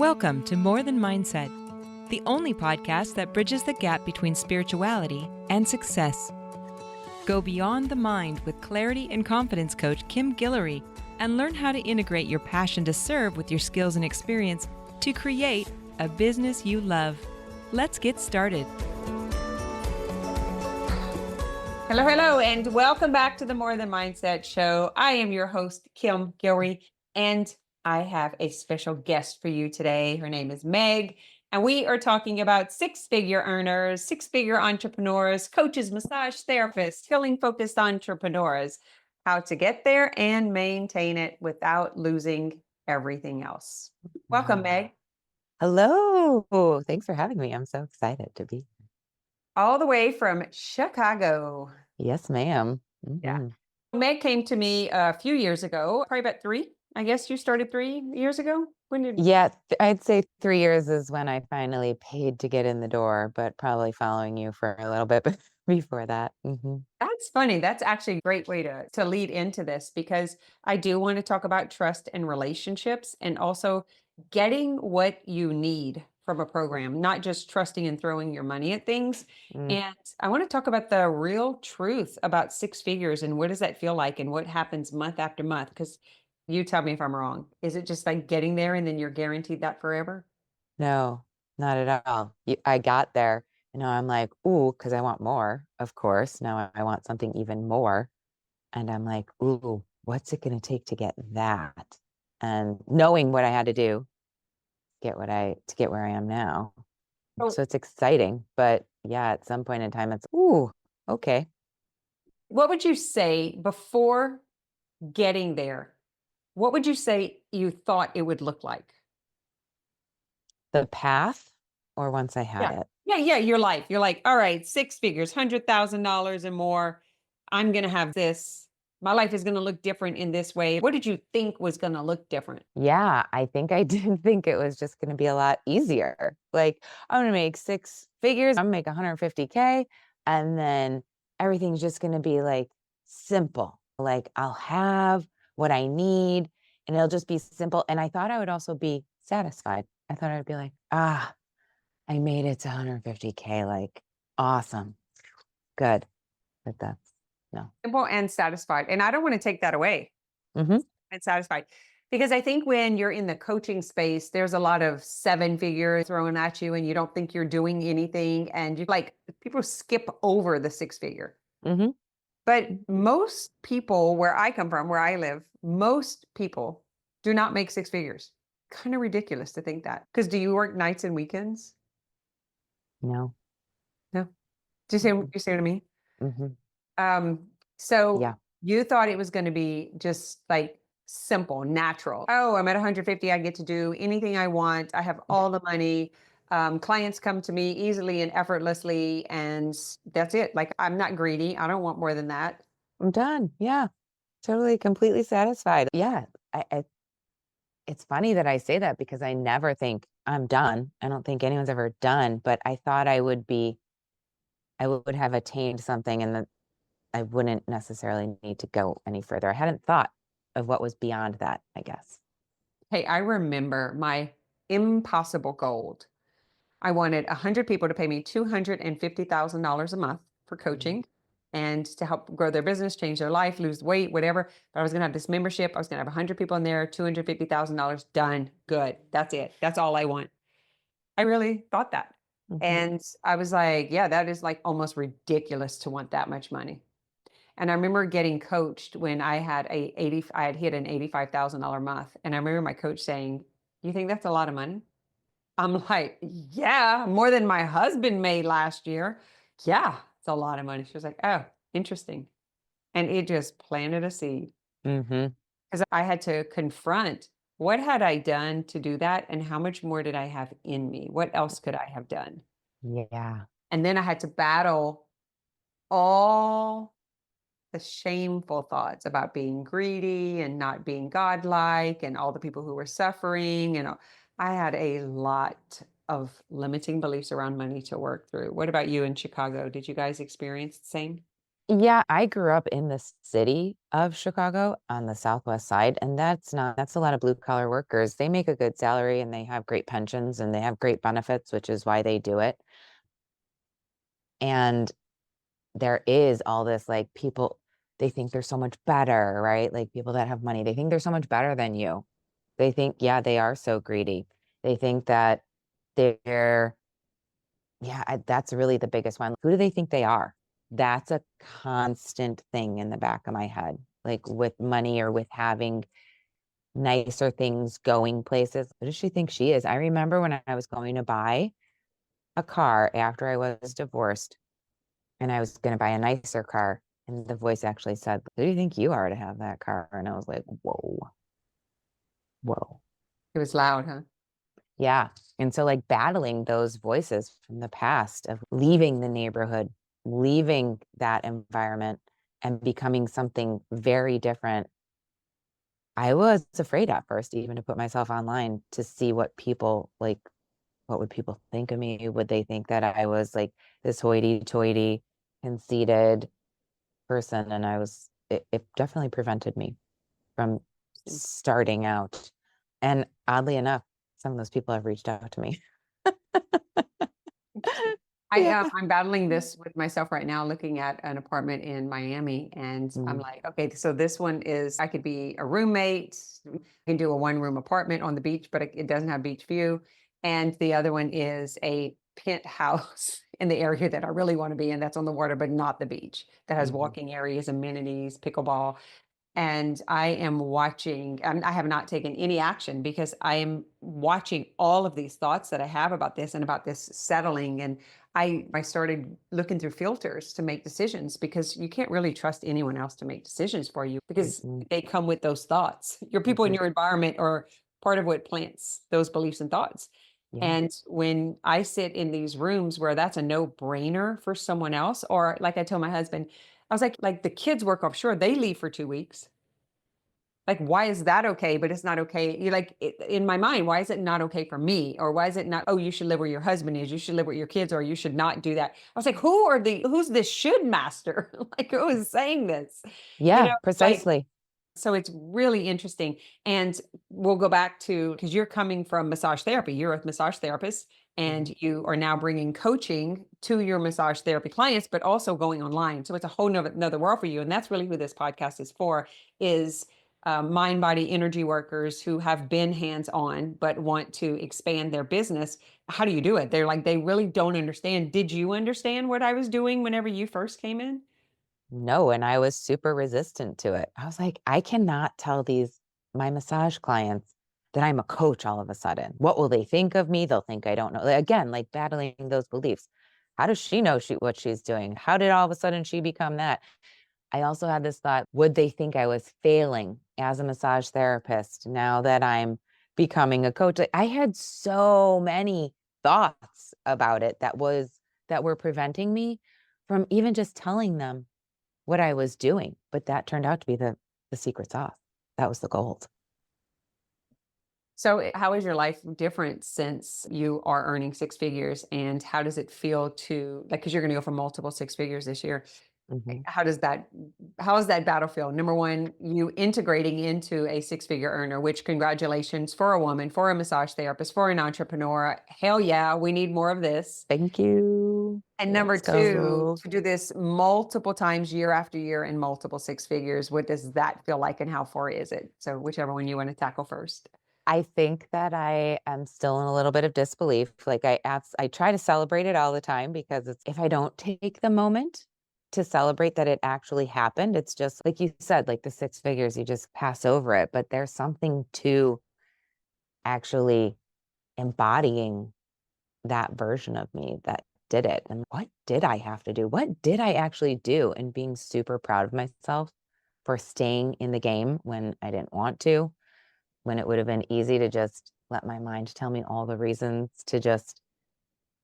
Welcome to More Than Mindset, the only podcast that bridges the gap between spirituality and success. Go beyond the mind with clarity and confidence coach Kim Guillory and learn how to integrate your passion to serve with your skills and experience to create a business you love. Let's get started. Hello, and welcome back to the More Than Mindset show. I am your host, Kim Guillory, and I have a special guest for you today. Her name is Meg, and we are talking about six-figure earners, six-figure entrepreneurs, coaches, massage therapists, healing-focused entrepreneurs, how to get there and maintain it without losing everything else. Welcome, Meg. Hello. Thanks for having me. I'm so excited to be here. All the way from Chicago. Yes, ma'am. Yeah. Meg came to me a few years ago, probably about three. I guess you started 3 years ago. When did? Yeah, I'd say 3 years is when I finally paid to get in the door, but probably following you for a little bit before that. That's funny. That's actually a great way to lead into this, because I do want to talk about trust and relationships and also getting what you need from a program, not just trusting and throwing your money at things. Mm. And I want to talk about the real truth about six figures and what does that feel like and what happens month after month. Because you tell me if I'm wrong. Is it just like getting there and then you're guaranteed that forever? No, not at all. I got there, and now I'm like, ooh, because I want more, of course. Now I want something even more. And I'm like, ooh, what's it going to take to get that? And knowing what I had to do to get where I am now. So So it's exciting, but yeah, at some point in time, it's, ooh, okay. what would you say before getting there? What would you say you thought it would look like? The path, or once I had Yeah. it. Yeah. Your life. You're like, all right, six figures, $100,000 and more. I'm going to have this. My life is going to look different in this way. What did you think was going to look different? Yeah, I think I did think it was just going to be a lot easier. Like, I'm going to make 6 figures, I'm going to make 150K, and then everything's just going to be like simple. Like, I'll have what I need, and it'll just be simple. And I thought I would also be satisfied. I thought I'd be like, I made it to 150K. Like, awesome. Good. But that's no. Simple and satisfied. And I don't want to take that away. Mm-hmm. And satisfied. Because I think when you're in the coaching space, there's a lot of 7 figures thrown at you and you don't think you're doing anything. And you like people skip over the 6 figure. Mm-hmm. But most people where I come from, where I live, most people do not make 6 figures. Kind of ridiculous to think that. Because do you work nights and weekends? No. No. Do you say what you say to me? Mm-hmm. So Yeah. you thought it was going to be just like simple, natural. Oh, I'm at 150. I get to do anything I want. I have all the money. Clients come to me easily and effortlessly, and that's it. Like, I'm not greedy. I don't want more than that. I'm done. Yeah. Totally, completely satisfied. Yeah. It's funny that I say that because I never think I'm done. I don't think anyone's ever done, but I thought I would have attained something and that I wouldn't necessarily need to go any further. I hadn't thought of what was beyond that, I guess. Hey, I remember my impossible goal. I wanted 100 people to pay me $250,000 a month for coaching and to help grow their business, change their life, lose weight, whatever. But I was going to have this membership. I was going to have 100 people in there, $250,000 done. Good. That's it. That's all I want. I really thought that. Mm-hmm. And I was like, yeah, that is like almost ridiculous to want that much money. And I remember getting coached when I had I had hit an $85,000 month. And I remember my coach saying, "You think that's a lot of money?" I'm like, "Yeah, more than my husband made last year." Yeah, it's a lot of money. She was like, "Oh, interesting." And it just planted a seed Mm-hmm. because I had to confront what had I done to do that and how much more did I have in me? What else could I have done? Yeah. And then I had to battle all the shameful thoughts about being greedy and not being godlike and all the people who were suffering. And I had a lot of limiting beliefs around money to work through. What about you in Chicago? Did you guys experience the same? Yeah, I grew up in the city of Chicago on the Southwest side, and that's a lot of blue collar workers. They make a good salary and they have great pensions and they have great benefits, which is why they do it. And there is all this like people, they think they're so much better, right? Like people that have money, they think they're so much better than you. They think, yeah, they are so greedy. They think that they're, yeah, that's really the biggest one. Who do they think they are? That's a constant thing in the back of my head, like with money or with having nicer things, going places. What does she think she is? I remember when I was going to buy a car after I was divorced and I was going to buy a nicer car. And the voice actually said, who do you think you are to have that car? And I was like, whoa, whoa. It was loud, huh? Yeah. And so, like, battling those voices from the past of leaving the neighborhood, leaving that environment, and becoming something very different. I was afraid at first, even to put myself online to see what people like, what would people think of me? Would they think that I was like this hoity toity, conceited person? And it definitely prevented me from starting out. And oddly enough, some of those people have reached out to me. Interesting. Yeah. I'm battling this with myself right now, looking at an apartment in Miami, and I'm Mm, like, okay, so this one is I could be a roommate. I can do a one-room apartment on the beach, but it doesn't have beach view. And the other one is a penthouse in the area that I really want to be in. That's on the water, but not the beach. That has mhm. walking areas, amenities, pickleball. And I am watching, I have not taken any action because I am watching all of these thoughts that I have about this and about this settling. And I started looking through filters to make decisions because you can't really trust anyone else to make decisions for you because Mm-mm. they come with those thoughts. Your people in Mhm. your environment are part of what plants those beliefs and thoughts. Yeah. And when I sit in these rooms where that's a no-brainer for someone else, or like I told my husband, I was like the kids work offshore, they leave for 2 weeks. Like, why is that okay, but it's not okay? You like in my mind, why is it not okay for me? Or why is it not, oh, you should live where your husband is, you should live with your kids, or you should not do that. I was like, who's this should master? Like, who is saying this? You Yeah, know, like, precisely. so it's really interesting. And we'll go back to because you're coming from massage therapy, you're a massage therapist, Mhm. and you are now bringing coaching to your massage therapy clients, but also going online. So it's a whole nother world for you. And that's really who this podcast is for, is mind body energy workers who have been hands on but want to expand their business. How do you do it? They're like, they really don't understand. Did you understand what I was doing whenever you first came in? No, and I was super resistant to it. I was like, I cannot tell my massage clients that I'm a coach all of a sudden. What will they think of me? They'll think I don't know. Again, like battling those beliefs. How does she know what she's doing? How did all of a sudden she become that? I also had this thought, would they think I was failing as a massage therapist now that I'm becoming a coach? Like, I had so many thoughts about it that were preventing me from even just telling them what I was doing. But that turned out to be the secret sauce. That was the gold. So, how is your life different since you are earning six figures? And how does it feel to like, because you're going to go for multiple six figures this year? Mhm. How does that, how is that battle feel? Number one, you integrating into a six-figure earner, which congratulations for a woman, for a massage therapist, for an entrepreneur. Hell yeah, we need more of this. Thank you. And number Let's two, go. to do this multiple times year after year in multiple six figures, what does that feel like and how far is it? So whichever one you want to tackle first. I think that I am still in a little bit of disbelief. Like I try to celebrate it all the time because it's if I don't take the moment to celebrate that it actually happened, it's just like you said, like the six figures, you just pass over it. But there's something to actually embodying that version of me that did it. And what did I have to do? What did I actually do? And being super proud of myself for staying in the game when I didn't want to, when it would have been easy to just let my mind tell me all the reasons to just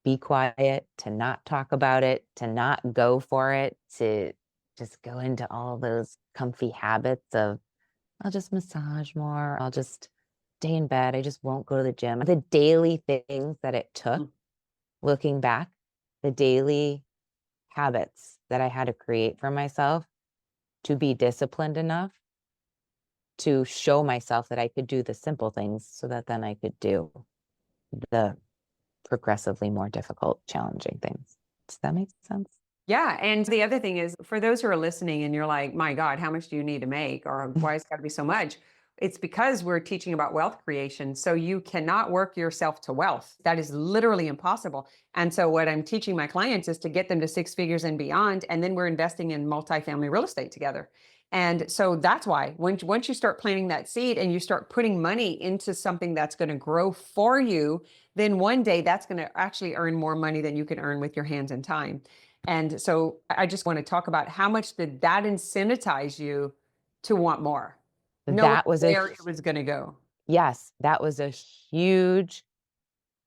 be quiet, to not talk about it, to not go for it, to just go into all those comfy habits of, I'll just massage more, I'll just stay in bed, I just won't go to the gym. The daily things that it took, Mm. looking back, the daily habits that I had to create for myself to be disciplined enough to show myself that I could do the simple things so that then I could do the progressively more difficult, challenging things. Does that make sense? Yeah. And the other thing is, for those who are listening and you're like, my God, how much do you need to make? Or why it's got to be so much? It's because we're teaching about wealth creation. So you cannot work yourself to wealth. That is literally impossible. And so what I'm teaching my clients is to get them to six figures and beyond. And then we're investing in multifamily real estate together. And so that's why once you start planting that seed and you start putting money into something that's going to grow for you, then one day that's going to actually earn more money than you can earn with your hands and time. And so I just want to talk about how much did that incentivize you to want more, knowing That was where it was going to go. yes, that was a huge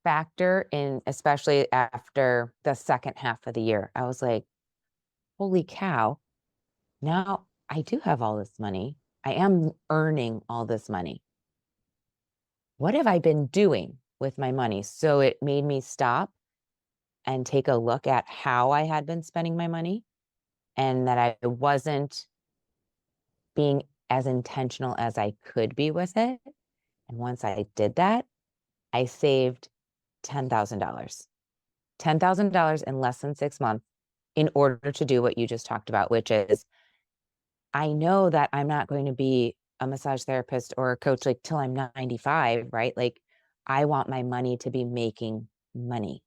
factor in, especially after the second half of the year. I was like, holy cow, now I do have all this money. I am earning all this money. What have I been doing with my money? So it made me stop and take a look at how I had been spending my money and that I wasn't being as intentional as I could be with it. And once I did that, I saved $10,000. $10,000 in less than 6 months in order to do what you just talked about, which is I know that I'm not going to be a massage therapist or a coach like till I'm 95, right? Like I want my money to be making money.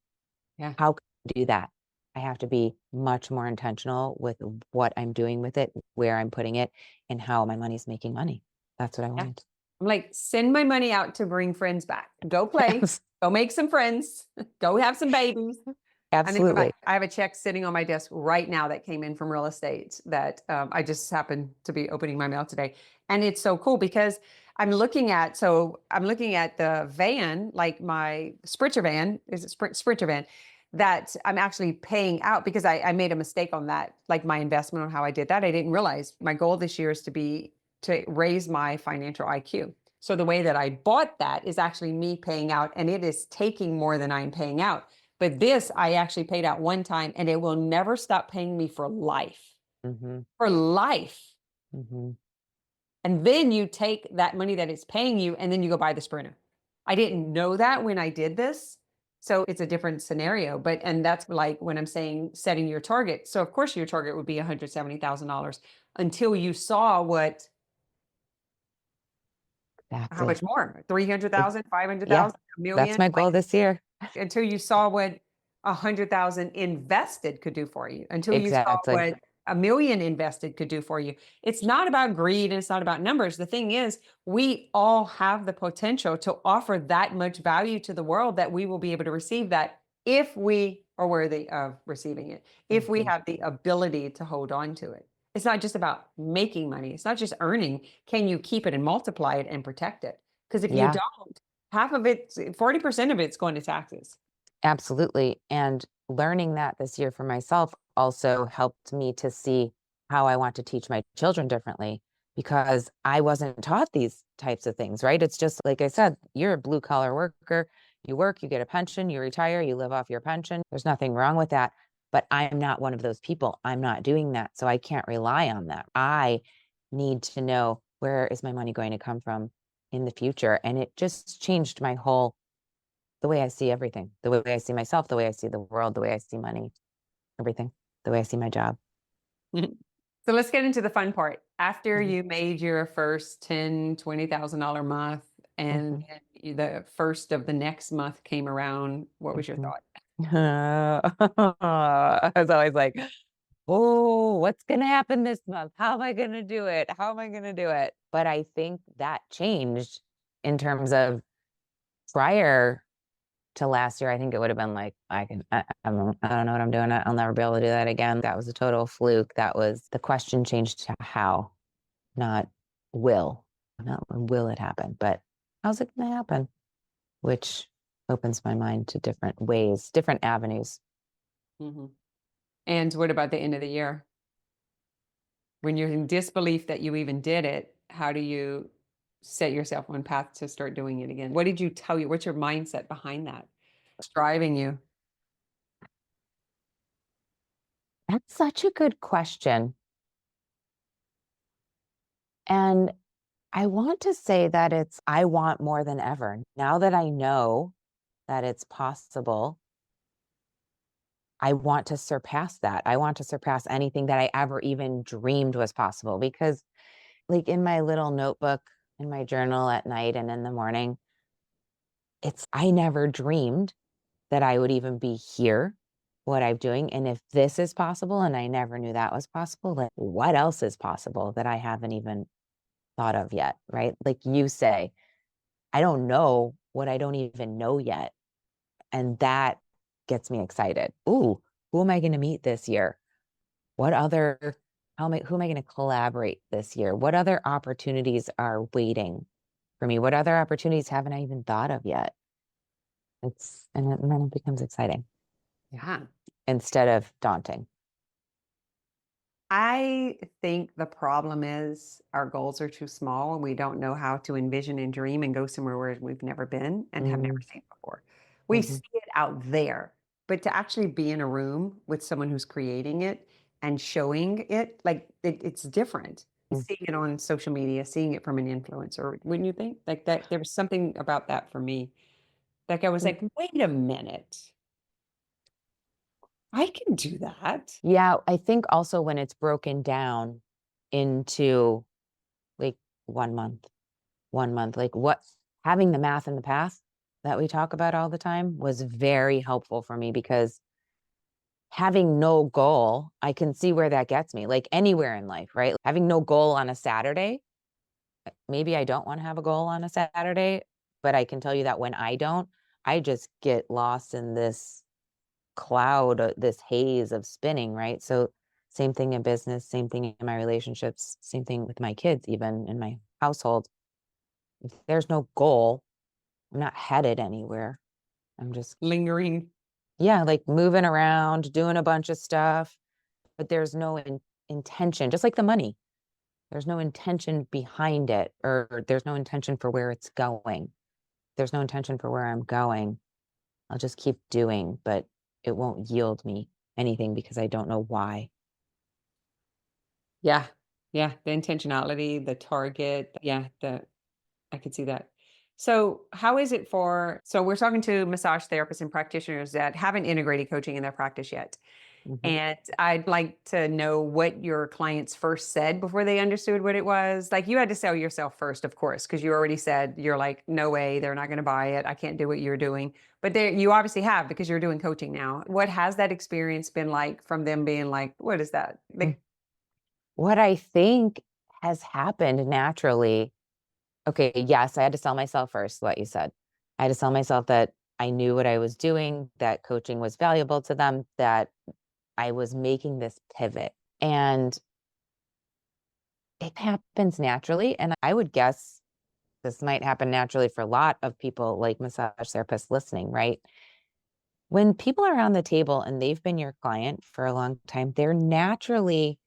Yeah. How can I do that? I have to be much more intentional with what I'm doing with it, where I'm putting it, and how my money's making money. That's what I Yeah. wanted. I'm like, send my money out to bring friends back. Go play, go make some friends, go have some babies. And then go back. Absolutely. I have a check sitting on my desk right now that came in from real estate that I just happened to be opening my mail today. And it's so cool because I'm looking at the van, like my Sprinter van, is it Sprinter van, that I'm actually paying out because I made a mistake on that, like my investment on how I did that. I didn't realize my goal this year is to raise my financial IQ. So the way that I bought that is actually me paying out, and it is taking more than I'm paying out. But this, I actually paid out one time and it will never stop paying me for life. Mm-hmm. For life. Mm-hmm. And then you take that money that it's paying you and then you go buy the Sprinter. I didn't know that when I did this. So it's a different scenario. And that's like when I'm saying setting your target. So of course your target would be $170,000 until you saw how Exactly. much more? 300,000, 500,000, Yeah, a that's million? my goal this year. Until you saw what 100,000 invested could do for you, until you saw Exactly. what a million invested could do for you. It's not about greed and it's not about numbers. The thing is, we all have the potential to offer that much value to the world that we will be able to receive that if we are worthy of receiving it, if we Mm-hmm. have the ability to hold on to it. It's not just about making money. It's not just earning. Can you keep it and multiply it and protect it? Because if you Yeah, don't, half of it, 40% of it's going to taxes. absolutely. And learning that this year for myself also helped me to see how I want to teach my children differently because I wasn't taught these types of things, right? It's just like I said, you're a blue collar worker, you work, you get a pension, you retire, you live off your pension. There's nothing wrong with that. But I'm not one of those people. I'm not doing that. So I can't rely on that. I need to know where is my money going to come from in the future. And it just changed my whole the way I see everything, the way I see myself, the way I see the world, the way I see money, everything, the way I see my job. So let's get into the fun part. After Mhm, you made your first $10,000, $20,000 month and mhm, the first of the next month came around, what was your mhm. thought? I was always like, oh, what's going to happen this month? How am I going to do it? How am I going to do it? But I think that changed in terms of prior to last year. I think it would have been like, I don't know what I'm doing. I'll never be able to do that again. That was a total fluke. That was the question changed to how, not will. Not will it happen, but how's it going to happen? Which opens my mind to different ways, different avenues. Mhm. And what about the end of the year? When you're in disbelief that you even did it, how do you set yourself on path to start doing it again? What did you tell you? What's your mindset behind that? What's driving you? That's such a good question. And I want to say that I want more than ever. Now that I know that it's possible, I want to surpass that. I want to surpass anything that I ever even dreamed was possible because, like, in my little notebook, in my journal at night and in the morning, I never dreamed that I would even be here, what I'm doing. And if this is possible, and I never knew that was possible, like, what else is possible that I haven't even thought of yet? Right. Like you say, I don't know what I don't even know yet. And that gets me excited. Ooh, who am I going to meet this year? What other, who am I going to collaborate this year? What other opportunities are waiting for me? What other opportunities haven't I even thought of yet? And then it becomes exciting Yeah. instead of daunting. I think the problem is our goals are too small and we don't know how to envision and dream and go somewhere where we've never been and have never Mm, seen before. We mhm, see it out there, but to actually be in a room with someone who's creating it and showing it, like it's different. mm, Seeing it on social media, seeing it from an influencer, wouldn't you think? Like that, there was something about that for me. Like I was like, mhm. wait a minute, I can do that. Yeah, I think also when it's broken down into like 1 month, 1 month, like what having the math and the path that we talk about all the time was very helpful for me because having no goal, I can see where that gets me, like anywhere in life, right? Having no goal on a Saturday, maybe I don't want to have a goal on a Saturday, but I can tell you that when I don't, I just get lost in this cloud, this haze of spinning, right? So, same thing in business, same thing in my relationships, same thing with my kids, even in my household. If there's no goal, I'm not headed anywhere. I'm just, Lingering. yeah, like moving around, doing a bunch of stuff, but there's no intention, just like the money. There's no intention behind it, or there's no intention for where it's going. There's no intention for where I'm going. I'll just keep doing, but it won't yield me anything because I don't know why. Yeah. Yeah. The intentionality, the target. Yeah. I could see that. So, how is it so we're talking to massage therapists and practitioners that haven't integrated coaching in their practice yet. Mhm. And I'd like to know what your clients first said before they understood what it was. Like you had to sell yourself first, of course, because you already said you're like, no way, they're not going to buy it. I can't do what you're doing. But you obviously have because you're doing coaching now. What has that experience been like from them being like, what is that? Mm. Like, What I think has happened naturally, okay, yes, I had to sell myself first, what you said. I had to sell myself that I knew what I was doing, that coaching was valuable to them, that I was making this pivot. And it happens naturally. And I would guess this might happen naturally for a lot of people like massage therapists listening, right? When people are on the table and they've been your client for a long time, they're naturally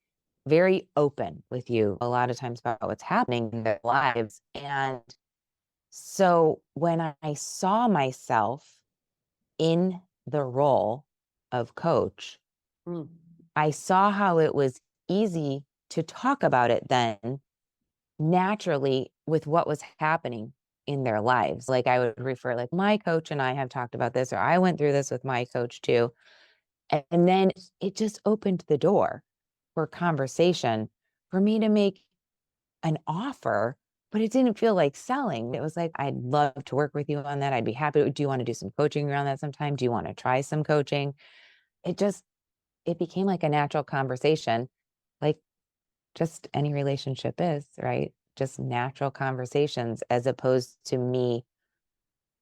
very open with you a lot of times about what's happening in their lives. And so when I saw myself in the role of coach, mm, I saw how it was easy to talk about it then naturally with what was happening in their lives. Like I would refer like my coach and I have talked about this, or I went through this with my coach too. And then it just opened the door for conversation for me to make an offer, but it didn't feel like selling. It was like, I'd love to work with you on that. I'd be happy. Do you want to do some coaching around that sometime? Do you want to try some coaching? It just, it became like a natural conversation, like just any relationship is, right? Just natural conversations as opposed to me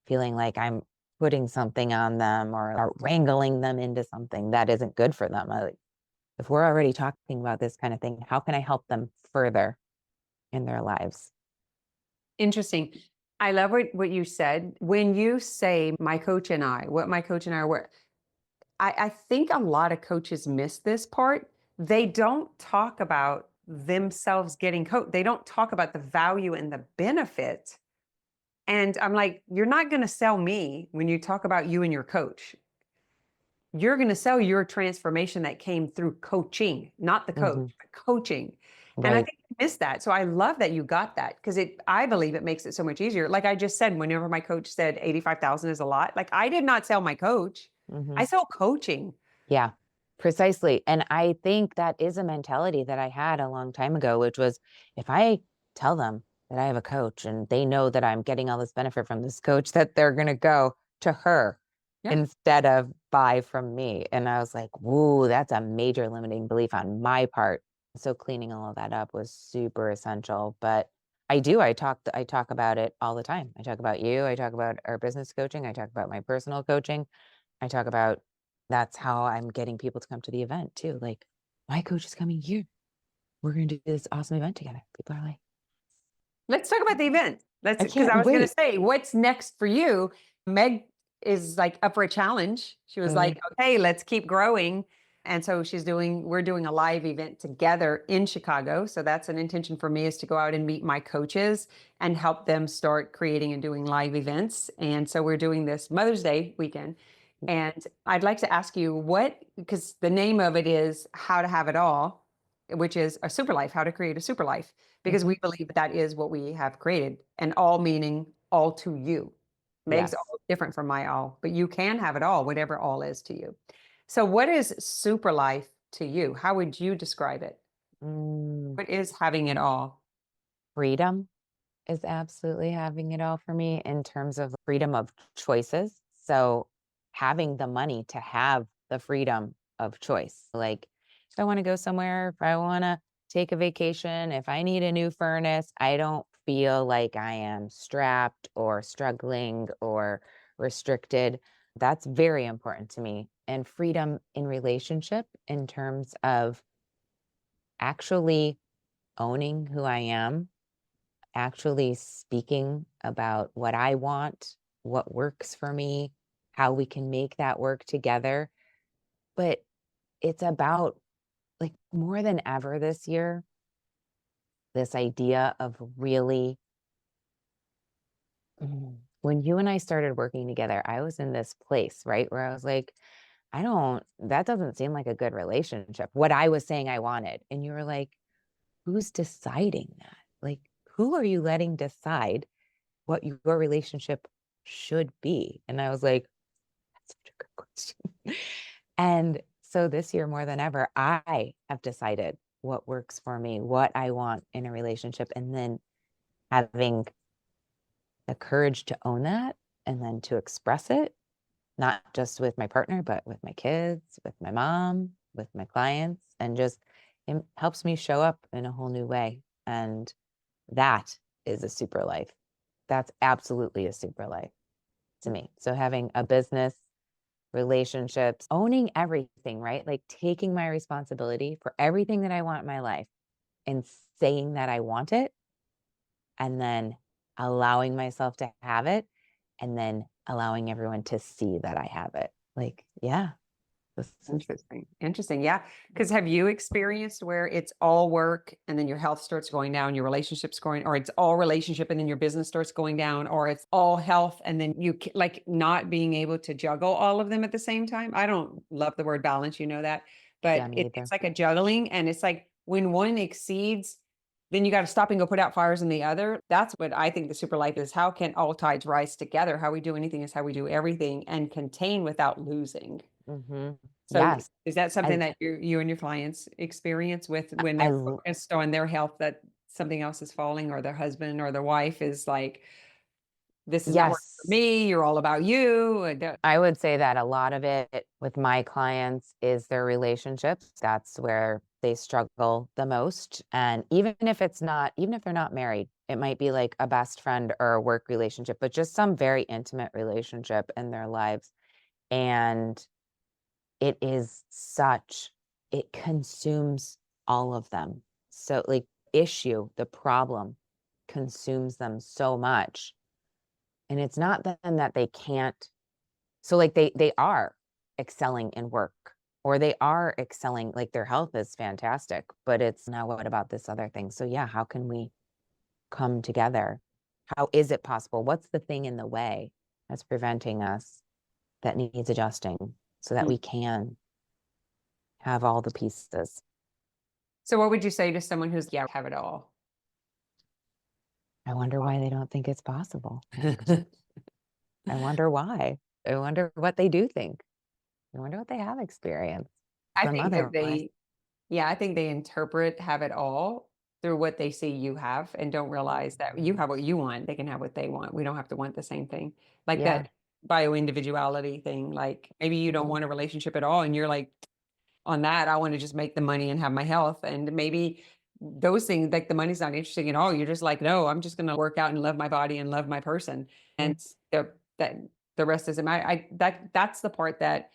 feeling like I'm putting something on them or wrangling them into something that isn't good for them. If we're already talking about this kind of thing, how can I help them further in their lives? interesting. I love what you said. When you say my coach and I, what my coach and I were, I think a lot of coaches miss this part. They don't talk about themselves getting coached. They don't talk about the value and the benefit. And I'm like, you're not going to sell me when you talk about you and your coach. you're going to sell your transformation that came through coaching, not the coach, Hmm. but coaching. And I Right. think you missed that. So I love that you got that because I believe it makes it so much easier. Like I just said, whenever my coach said 85,000 is a lot, like I did not sell my coach. Hmm. I sell coaching. Yeah, precisely. And I think that is a mentality that I had a long time ago, which was if I tell them that I have a coach and they know that I'm getting all this benefit from this coach, that they're going to go to her Yeah. instead of buy from me. And I was like, whoa, that's a major limiting belief on my part. So cleaning all of that up was super essential. But I talk about it all the time. I talk about you. I talk about our business coaching. I talk about my personal coaching. I talk about that's how I'm getting people to come to the event too. Like, my coach is coming here. We're going to do this awesome event together. People are like, Let's talk about the event. Let's, I because I can't was going to wait. say, what's next for you? Meg is like up for a challenge. She was Mhm. like, okay, let's keep growing. And so we're doing a live event together in Chicago. So that's an intention for me is to go out and meet my coaches and help them start creating and doing live events. And so we're doing this Mother's Day weekend. And I'd like to ask you because the name of it is How to Have It All, which is a super life, how to create a super life, because Mhm. we believe that is what we have created, and all meaning all to you. Meg's Yes. all different from my all, but you can have it all, whatever all is to you. So, what is super life to you? How would you describe it? Mm, What is having it all? freedom is absolutely having it all for me in terms of freedom of choices. So, having the money to have the freedom of choice. Like, if I want to go somewhere, if I want to take a vacation, if I need a new furnace, I don't feel like I am strapped or struggling or restricted. That's very important to me. And freedom in relationship in terms of actually owning who I am, actually speaking about what I want, what works for me, how we can make that work together. But it's about, like, more than ever this year, this idea of really, when you and I started working together, I was in this place, right? Where I was like, that doesn't seem like a good relationship. What I was saying I wanted. And you were like, who's deciding that? Like, who are you letting decide what your relationship should be? And I was like, that's such a good question. And so this year, more than ever, I have decided what works for me, what I want in a relationship, and then having the courage to own that and then to express it, not just with my partner, but with my kids, with my mom, with my clients, and just it helps me show up in a whole new way. And that is a super life. That's absolutely a super life to me. So having a business, relationships, owning everything, right? Like taking my responsibility for everything that I want in my life and saying that I want it and then allowing myself to have it and then allowing everyone to see that I have it. Like, yeah, this is Interesting. Interesting. Yeah. Because have you experienced where it's all work and then your health starts going down, your relationships going, or it's all relationship and then your business starts going down, or it's all health and then like not being able to juggle all of them at the same time? I don't love the word balance, you know that, yeah, but me either. it's like a juggling. And it's like when one exceeds, then you got to stop and go put out fires in the other. That's what I think the super life is. How can all tides rise together? How we do anything is how we do everything and contain without losing. Hmm. So Yes. is that something I that you and your clients experience with when I they're focused on their health, that something else is falling, or their husband or their wife is like, this is not working for yes. me, you're all about you. I would say that a lot of it with my clients is their relationships. That's where they struggle the most. And even if they're not married, it might be like a best friend or a work relationship, but just some very intimate relationship in their lives. And it is it consumes all of them. So, like, the problem consumes them so much. And it's not then that they can't, so, like, they are excelling in work or they are excelling, like, their health is fantastic, but it's now what about this other thing? So, yeah, how can we come together? How is it possible? What's the thing in the way that's preventing us that needs adjusting so that Mm. we can have all the pieces. So what would you say to someone who's, yeah, have it all? I wonder why they don't think it's possible. I wonder why. I wonder what they do think. I wonder what they have experienced I from think that otherwise. yeah, I think they interpret have it all through what they see you have and don't realize that you have what you want. They can have what they want. We don't have to want the same thing. Like Yeah. that bio individuality thing. Like maybe you don't want a relationship at all. And you're like, on that, I want to just make the money and have my health. And maybe those things, like the money's not interesting at all. You're just like, no, I'm just going to work out and love my body and love my person. And that the rest doesn't matter. That's the part that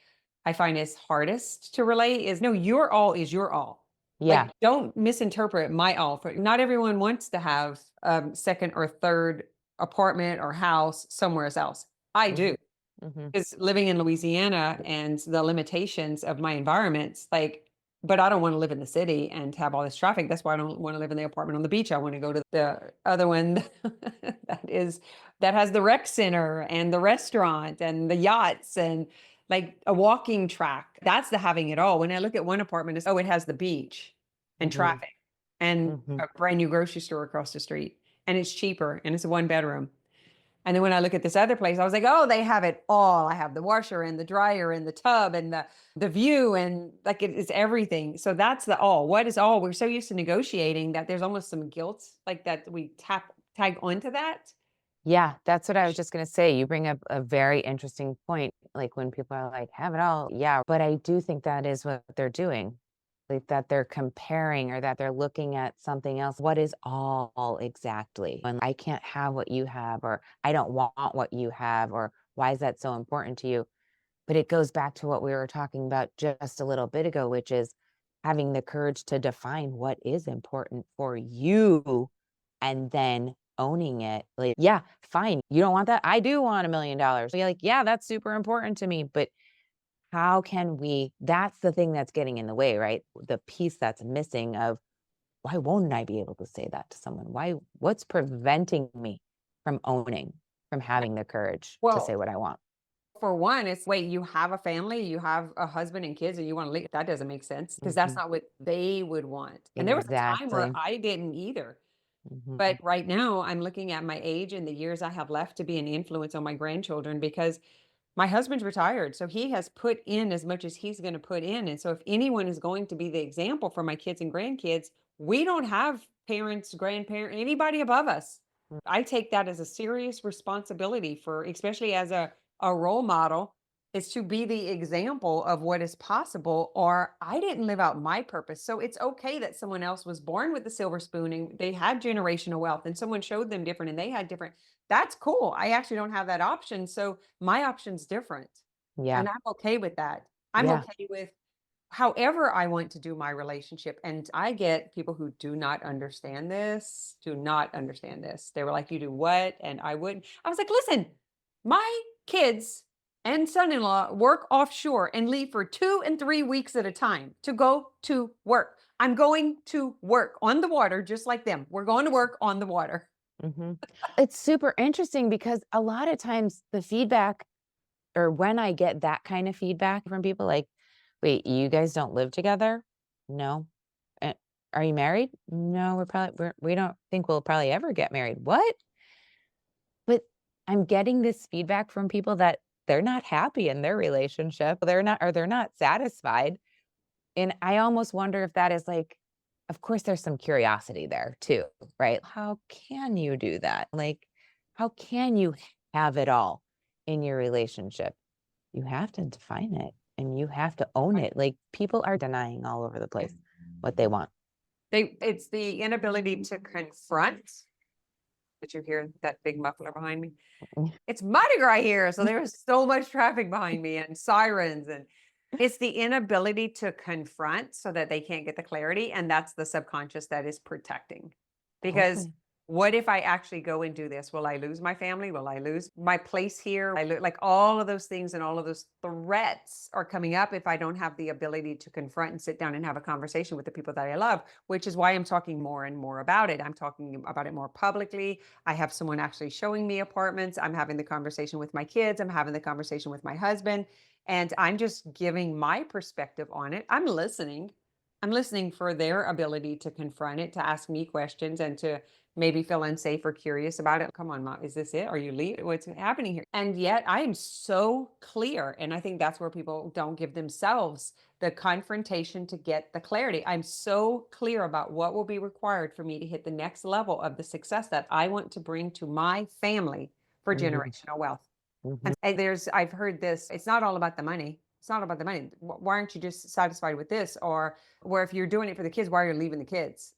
I find is hardest to relate is no, your all is your all. Like, Yeah. don't misinterpret my all. For not everyone wants to have second or third apartment or house somewhere else. I do. Mhm. Because living in Louisiana and the limitations of my environments, like, but I don't want to live in the city and have all this traffic. That's why I don't want to live in the apartment on the beach. I want to go to the other one that has the rec center and the restaurant and the yachts and like a walking track. That's the having it all. When I look at one apartment, it's, oh, it has the beach and Mhm. traffic and Mhm. a brand new grocery store across the street. And it's cheaper and it's a one bedroom. And then when I look at this other place, I was like, oh, they have it all. I have the washer and the dryer and the tub and the view and like it's everything. So that's the all. What is all? We're so used to negotiating that there's almost some guilt like that we tag onto that. Yeah, that's what I was just gonna say. You bring up a very interesting point. Like when people are like, have it all. Yeah. But I do think that is what they're doing. Like that they're comparing or that they're looking at something else. What is all exactly? And I can't have what you have, or I don't want what you have, or why is that so important to you? But it goes back to what we were talking about just a little bit ago, which is having the courage to define what is important for you and then owning it. Like, yeah, fine. You don't want that? I do want $1,000,000. Be like, yeah, that's super important to me. But how can we? That's the thing that's getting in the way, right? The piece that's missing of why won't I be able to say that to someone? What's preventing me from owning, from having the courage to say Well, what I want? for one, it's wait, you have a family, you have a husband and kids, and you want to leave. That doesn't make sense because that's Mhm. not what they would want. And there was a time where Exactly. I didn't either. But Mhm. right now, I'm looking at my age and the years I have left to be an influence on my grandchildren because my husband's retired. So he has put in as much as he's going to put in. And so if anyone is going to be the example for my kids and grandkids, we don't have parents, grandparents, anybody above us. I take that as a serious responsibility for, especially as a role model, is to be the example of what is possible, or I didn't live out my purpose. So it's okay that someone else was born with the silver spoon and they had generational wealth and someone showed them different and they had different. That's cool. I actually don't have that option. So my option's different. Yeah. And I'm okay with that. I'm Yeah. okay with however I want to do my relationship. And I get people who do not understand this, do not understand this. They were like, you do what? And I wouldn't. I was like, listen, my kids and son-in-law work offshore and leave for 2 and 3 weeks at a time to go to work. I'm going to work on the water just like them. We're going to work on the water. Mhm. It's super interesting because a lot of times the feedback or when I get that kind of feedback from people like, "Wait, you guys don't live together?" "No." "Eh, are you married?" "No, we don't think we'll probably ever get married." "What?" But I'm getting this feedback from people that they're not happy in their relationship. They're not satisfied. And I almost wonder if that is like, of course, there's some curiosity there too, right? How can you do that? Like, how can you have it all in your relationship? You have to define it and you have to own Right. it. Like, people are denying all over the place what they want. It's the inability to confront. Did you hear that big muffler behind me? It's Mardi Gras here, so there's so much traffic behind me and sirens, and it's the inability to confront so that they can't get the clarity, and that's the subconscious that is protecting. Because Totally. What if I actually go and do this? Will I lose my family? Will I lose my place here? Like all of those things and all of those threats are coming up if I don't have the ability to confront and sit down and have a conversation with the people that I love, which is why I'm talking more and more about it. I'm talking about it more publicly. I have someone actually showing me apartments. I'm having the conversation with my kids. I'm having the conversation with my husband. And I'm just giving my perspective on it. I'm listening. I'm listening for their ability to confront it, to ask me questions, and to maybe feel unsafe or curious about it. Come on, mom, is this it? Are you leaving? What's happening here? And yet I am so clear. And I think that's where people don't give themselves the confrontation to get the clarity. I'm so clear about what will be required for me to hit the next level of the success that I want to bring to my family for Mhm, generational wealth. mhm. And I've heard this, it's not all about the money. It's not about the money. Why aren't you just satisfied with this? Or where if you're doing it for the kids, why are you leaving the kids?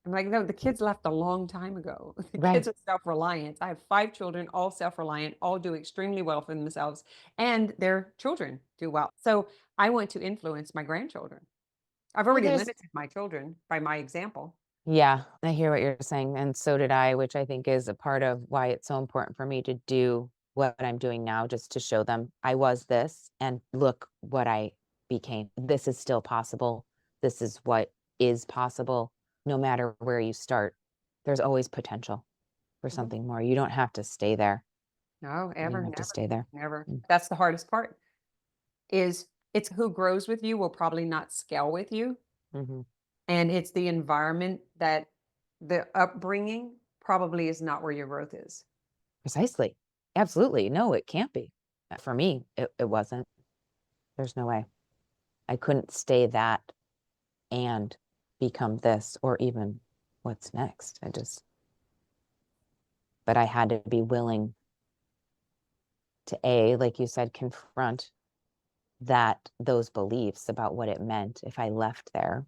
I'm like, no, the kids left a long time ago. The Right. kids are self-reliant. I have 5 children, all self-reliant, all do extremely well for themselves, and their children do well. So I want to influence my grandchildren. I've Well, already there's limited my children by my example. yeah, I hear what you're saying, and so did I, which I think is a part of why it's so important for me to do what I'm doing now, just to show them I was this and look what I became. This is still possible. This is what is possible. No matter where you start, there's always potential for Mhm. something more. You don't have to stay there. No, You ever, don't have to never, stay there. never. Mm. That's the hardest part. Is it's who grows with you will probably not scale with you, Mhm. and it's the environment that the upbringing probably is not where your growth is. Precisely. Absolutely. No, it can't be. For me, it wasn't. There's no way. I couldn't stay that and become this or even what's next. But I had to be willing to like you said, confront those beliefs about what it meant if I left there,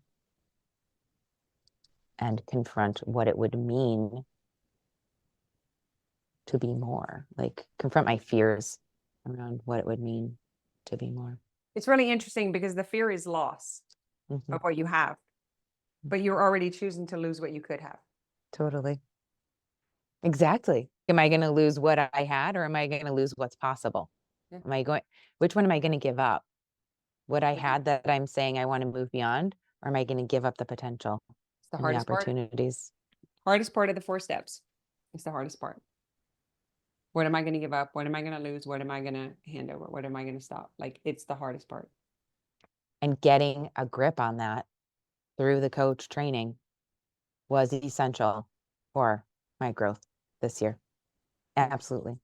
and confront what it would mean to be more, like confront my fears around what it would mean to be more. It's really interesting because the fear is loss Mhm. of what you have, but you're already choosing to lose what you could have. Totally. Exactly. Am I going to lose what I had, or am I going to lose what's possible? Yeah. Am I going, which one am I going to give up? What I Mhm. had that I'm saying I want to move beyond, or am I going to give up the potential It's the and the hardest part. opportunities? Hardest part of the 4 steps. It's the hardest part. What am I going to give up? What am I going to lose? What am I going to hand over? What am I going to stop? Like, it's the hardest part. And getting a grip on that through the coach training was essential for my growth this year. Yeah. Absolutely.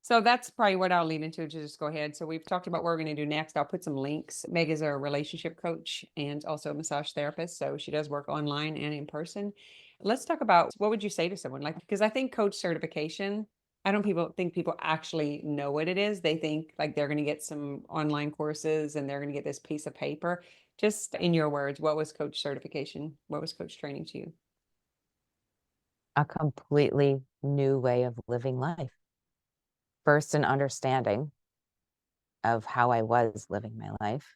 So that's probably what I'll lead into, to just go ahead. So we've talked about what we're going to do next. I'll put some links. Meg is a relationship coach and also a massage therapist. So she does work online and in person. Let's talk about, what would you say to someone like, because I think coach certification, I don't people think people actually know what it is. They think like they're going to get some online courses and they're going to get this piece of paper. Just in your words, what was coach certification? What was coach training to you? A completely new way of living life. First, an understanding of how I was living my life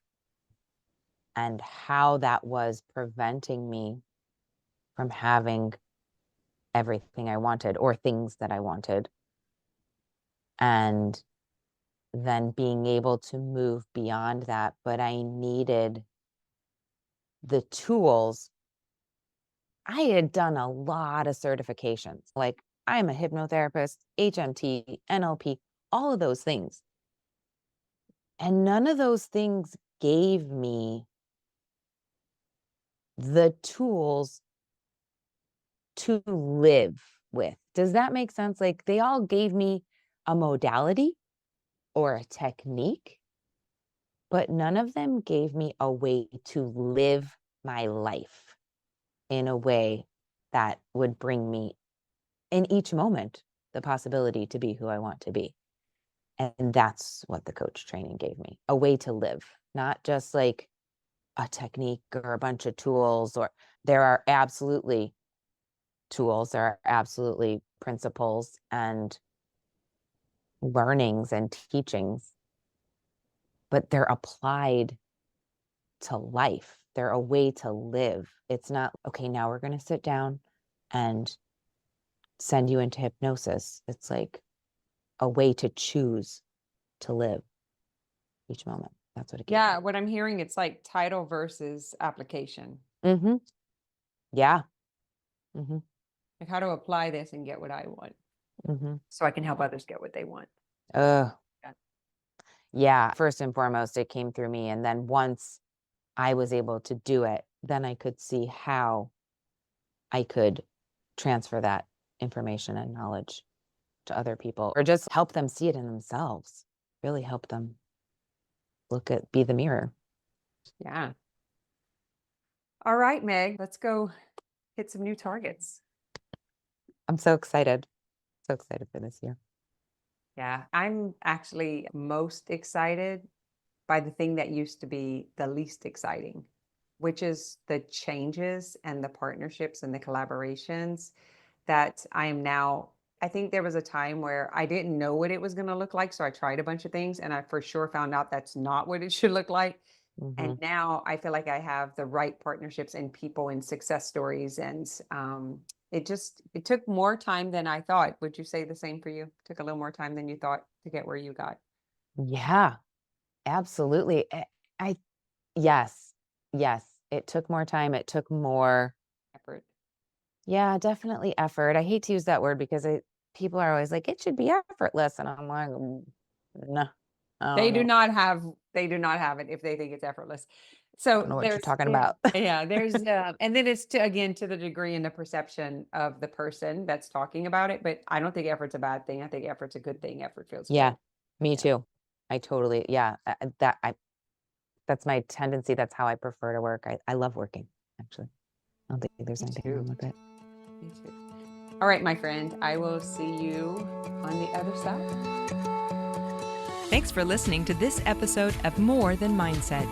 and how that was preventing me from having everything I wanted or things that I wanted. And then being able to move beyond that. But I needed the tools. I had done a lot of certifications. Like, I'm a hypnotherapist, HMT, NLP, all of those things. And none of those things gave me the tools to live with. Does that make sense? Like, they all gave me a modality or a technique, but none of them gave me a way to live my life in a way that would bring me in each moment the possibility to be who I want to be. And that's what the coach training gave me, a way to live, not just like a technique or a bunch of tools. Or there are absolutely tools, there are absolutely principles and learnings and teachings, but they're applied to life. They're a way to live. It's not, okay, now we're going to sit down and send you into hypnosis. It's like a way to choose to live each moment. That's what it gives. Yeah, what I'm hearing, it's like title versus application. Mm-hmm. Yeah. Mm-hmm. Like how to apply this and get what I want Mm-hmm. so I can help others get what they want. Yeah. Yeah. First and foremost, it came through me. And then once I was able to do it, then I could see how I could transfer that information and knowledge to other people, or just help them see it in themselves, really help them be the mirror. Yeah. All right, Meg, let's go hit some new targets. I'm so excited. So excited for this year. Yeah, I'm actually most excited by the thing that used to be the least exciting, which is the changes and the partnerships and the collaborations that I am now. I think there was a time where I didn't know what it was going to look like. So I tried a bunch of things and I for sure found out that's not what it should look like. And Mm-hmm. now I feel like I have the right partnerships and people and success stories. And it took more time than I thought. Would you say the same for you? Took a little more time than you thought to get where you got? Yeah, absolutely. Yes, yes. It took more time. It took more. Effort. Yeah, definitely effort. I hate to use that word because people are always like, it should be effortless. And I'm like, no, I They don't do know. not have they do not have it if they think it's effortless. I don't So know what you're talking yeah, about. yeah, there's and then it's to the degree and the perception of the person that's talking about it. But I don't think effort's a bad thing. I think effort's a good thing. Effort feels Yeah, good. me Yeah. too. I totally, yeah. That's my tendency. That's how I prefer to work. I love working, actually. I don't think there's Me anything too. wrong with it. Me too. All right, my friend. I will see you on the other side. Thanks for listening to this episode of More Than Mindset.